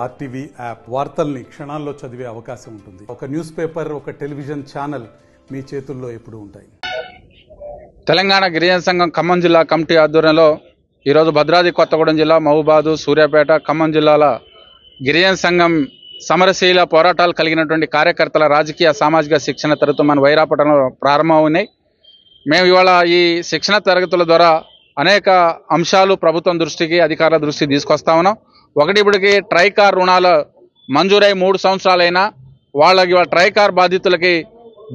RTV app వార్తల్ని క్షణాల్లో చదివే అవకాశం ఉంటుంది. ఒక న్యూస్ పేపర్, ఒక టెలివిజన్ ఛానల్ మీ చేతుల్లో ఎప్పుడూ ఉంటాయి. తెలంగాణ గిరిజన సంఘం ఖమ్మం జిల్లా కమిటీ ఆధ్వర్యంలో ఈరోజు భద్రాద్రి కొత్తగూడెం జిల్లా, మహబూబాబాద్, సూర్యాపేట, ఖమ్మం జిల్లాల గిరిజన సంఘం సమరశీల పోరాటాలు కలిగినటువంటి కార్యకర్తల రాజకీయ సామాజిక శిక్షణ తరగతులు మన వైరాపట్నంలో ప్రారంభమవున్నాయి. మేము ఇవాళ ఈ శిక్షణ తరగతుల ద్వారా అనేక అంశాలు ప్రభుత్వం దృష్టికి, అధికారుల దృష్టికి తీసుకొస్తా ఉన్నాం. ఒకటి, ఇప్పటికి ట్రైకార్ రుణాలు మంజూరై 3 సంవత్సరాలైనా వాళ్ళకి ట్రైకార్ బాధితులకి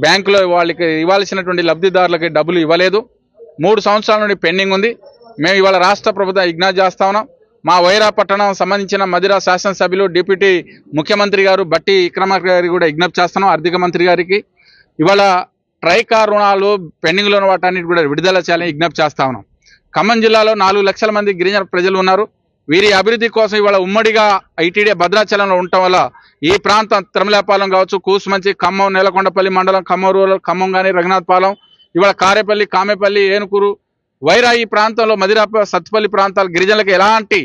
బ్యాంకులో వాళ్ళకి ఇవ్వాల్సినటువంటి లబ్ధిదారులకి డబ్బులు ఇవ్వలేదు. 3 సంవత్సరాల నుండి పెండింగ్ ఉంది. మేము ఇవాళ రాష్ట్ర ప్రభుత్వం విజ్ఞప్తి చేస్తా ఉన్నాం. మా వైరాపట్నం సంబంధించిన మదిరా శాసనసభ్యులు, డిప్యూటీ ముఖ్యమంత్రి గారు బట్టి విక్రమార్క గారికి కూడా విజ్ఞప్తి చేస్తున్నాం. ఆర్థిక మంత్రి గారికి ఇవాళ ట్రైకార్ రుణాలు పెండింగ్లో ఉన్న వాటన్నిటి కూడా విడుదల చేయాలని విజ్ఞప్తి చేస్తా ఉన్నాం. ఖమ్మం జిల్లాలో 4 లక్షల మంది గిరిజన ప్రజలు ఉన్నారు. వీరి అభివృద్ధి కోసం ఇవాళ ఉమ్మడిగా ఐటీడీ భద్రాచలంలో ఉండటం వల్ల ఈ ప్రాంతం తిరుమలాపాలెం కావచ్చు, కూసుమంచి, ఖమ్మం, నేలకొండపల్లి మండలం, ఖమ్మం రూరల్, ఖమ్మం కానీ, రఘునాథపాలెం, ఇవాళ కారేపల్లి, కామేపల్లి, ఏనుకూరు, వైరా ఈ ప్రాంతంలో మదిరా, సత్తుపల్లి ప్రాంతాల గిరిజనులకు ఎలాంటి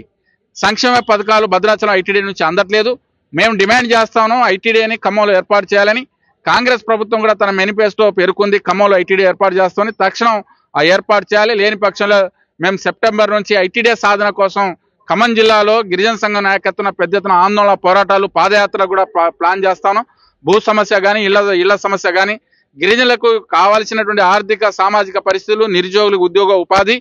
సంక్షేమ పథకాలు భద్రాచలం ఐటీడీ నుంచి అందట్లేదు. మేము డిమాండ్ చేస్తాను ఐటీడీని ఖమ్మంలో ఏర్పాటు చేయాలని. కాంగ్రెస్ ప్రభుత్వం కూడా తన మేనిఫెస్టో పేర్కొంది ఖమ్మంలో ఐటీడీ ఏర్పాటు చేస్తామని. తక్షణం ఆ ఏర్పాటు చేయాలి. లేని పక్షంలో మేము సెప్టెంబర్ నుంచి ఐటీడీ సాధన కోసం ఖమ్మం జిల్లాలో గిరిజన సంఘం నాయకత్వం పెద్ద ఎత్తున ఆందోళన, పోరాటాలు, పాదయాత్ర కూడా ప్లాన్ చేస్తాను. భూ సమస్య కానీ, ఇళ్ల సమస్య కానీ, గిరిజనులకు కావాల్సినటువంటి ఆర్థిక సామాజిక పరిస్థితులు, నిరుద్యోగులకు ఉద్యోగ ఉపాధి,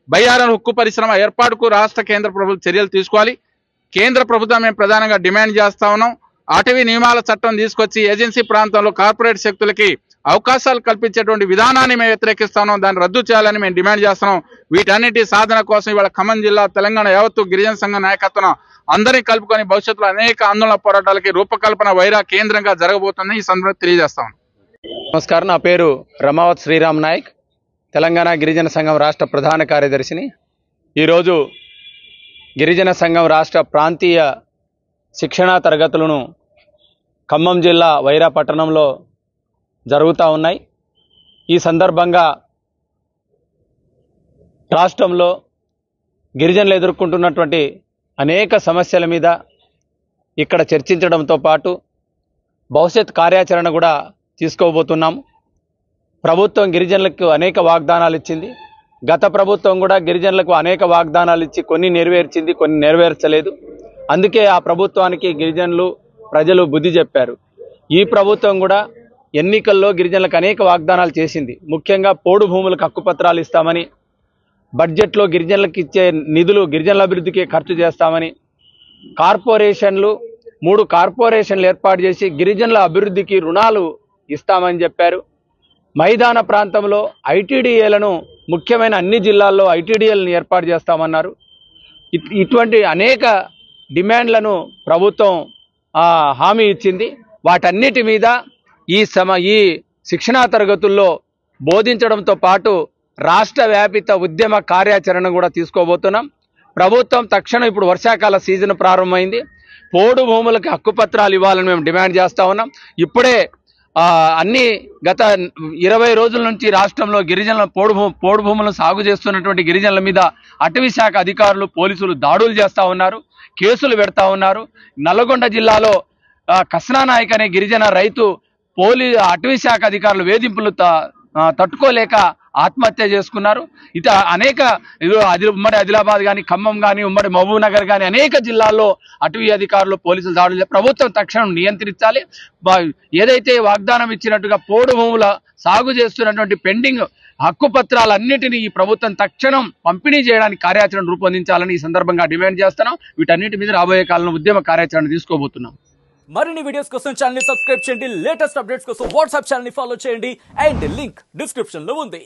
బయ్యారం ఉక్కు పరిశ్రమ ఏర్పాటుకు రాష్ట్ర కేంద్ర ప్రభుత్వం చర్యలు తీసుకోవాలి. కేంద్ర ప్రభుత్వం మేము ప్రధానంగా డిమాండ్ చేస్తా ఉన్నాం. అటవీ నియమాల చట్టం తీసుకొచ్చి ఏజెన్సీ ప్రాంతంలో కార్పొరేట్ శక్తులకి అవకాశాలు కల్పించేటువంటి విధానాన్ని మేము వ్యతిరేకిస్తున్నాం. దాన్ని రద్దు చేయాలని మేము డిమాండ్ చేస్తున్నాం. వీటన్నిటి సాధన కోసం ఇవాళ ఖమ్మం జిల్లా, తెలంగాణ యావత్తు గిరిజన సంఘం నాయకత్వం అందరినీ కలుపుకొని భవిష్యత్తులో అనేక ఆందోళన పోరాటాలకి రూపకల్పన వైరా కేంద్రంగా జరగబోతుందని ఈ సందర్భంగా తెలియజేస్తాం. నమస్కారం. నా పేరు రమావత్ శ్రీరామ్ నాయక్, తెలంగాణ గిరిజన సంఘం రాష్ట్ర ప్రధాన కార్యదర్శిని. ఈరోజు గిరిజన సంఘం రాష్ట్ర ప్రాంతీయ శిక్షణా తరగతులను ఖమ్మం జిల్లా వైరా పట్టణంలో జరుగుతూ ఉన్నాయి. ఈ సందర్భంగా రాష్ట్రంలో గిరిజనులు ఎదుర్కొంటున్నటువంటి అనేక సమస్యల మీద ఇక్కడ చర్చించడంతో పాటు భవిష్యత్ కార్యాచరణ కూడా తీసుకోబోతున్నాము. ప్రభుత్వం గిరిజనులకు అనేక వాగ్దానాలు ఇచ్చింది. గత ప్రభుత్వం కూడా గిరిజనులకు అనేక వాగ్దానాలు ఇచ్చి కొన్ని నెరవేర్చింది, కొన్ని నెరవేర్చలేదు. అందుకే ఆ ప్రభుత్వానికి గిరిజనులు, ప్రజలు బుద్ధి చెప్పారు. ఈ ప్రభుత్వం కూడా ఎన్నికల్లో గిరిజనులకు అనేక వాగ్దానాలు చేసింది. ముఖ్యంగా పోడు భూములకు హక్కుపత్రాలు ఇస్తామని, బడ్జెట్లో గిరిజనులకు ఇచ్చే నిధులు గిరిజనుల అభివృద్ధికి ఖర్చు చేస్తామని, కార్పొరేషన్లు 3 కార్పొరేషన్లు ఏర్పాటు చేసి గిరిజనుల అభివృద్ధికి రుణాలు ఇస్తామని చెప్పారు. మైదాన ప్రాంతంలో ఐటీడీఏలను, ముఖ్యమైన అన్ని జిల్లాల్లో ఐటీడీఏలను ఏర్పాటు చేస్తామన్నారు. ఇటువంటి అనేక డిమాండ్లను ప్రభుత్వం హామీ ఇచ్చింది. వాటన్నిటి మీద ఈ శిక్షణా తరగతుల్లో బోధించడంతో పాటు రాష్ట్ర వ్యాపిత ఉద్యమ కార్యాచరణ కూడా తీసుకోబోతున్నాం. ప్రభుత్వం తక్షణం, ఇప్పుడు వర్షాకాల సీజన్ ప్రారంభమైంది, పోడు భూములకు హక్కుపత్రాలు ఇవ్వాలని మేము డిమాండ్ చేస్తా ఉన్నాం. ఇప్పుడే గత 20 రోజుల నుంచి రాష్ట్రంలో గిరిజనుల పోడు భూములను సాగు చేస్తున్నటువంటి గిరిజనుల మీద అటవీ శాఖ అధికారులు, పోలీసులు దాడులు చేస్తూ ఉన్నారు, కేసులు పెడతా ఉన్నారు. నల్లగొండ జిల్లాలో కస్నానాయక్ అనే గిరిజన రైతు అటవీ శాఖ అధికారులు వేధింపులు తట్టుకోలేక ఆత్మహత్య చేసుకున్నారు. అనేక ఉమ్మడి ఆదిలాబాద్ కానీ, ఖమ్మం కానీ, ఉమ్మడి మహబూబ్ నగర్ కానీ అనేక జిల్లాల్లో అటవీ అధికారులు, పోలీసులు దాడులు. ప్రభుత్వం తక్షణం నియంత్రించాలి. ఏదైతే వాగ్దానం ఇచ్చినట్టుగా పోడు భూముల సాగు చేస్తున్నటువంటి పెండింగ్ హక్కుపత్రాలన్నిటినీ ఈ ప్రభుత్వం తక్షణం పంపిణీ చేయడానికి కార్యాచరణ రూపొందించాలని ఈ సందర్భంగా డిమాండ్ చేస్తున్నాం. వీటన్నిటి మీద రాబోయే కాలంలో ఉద్యమ కార్యాచరణ తీసుకోబోతున్నాం. మరిన్ని వీడియోస్ కోసం ఛానల్ ని సబ్స్క్రైబ్ చేయండి. లేటెస్ట్ అప్డేట్స్ కోసం వాట్సాప్ ఛానల్ ని ఫాలో చేయండి. అండ్ లింక్ డిస్క్రిప్షన్ లో ఉంది.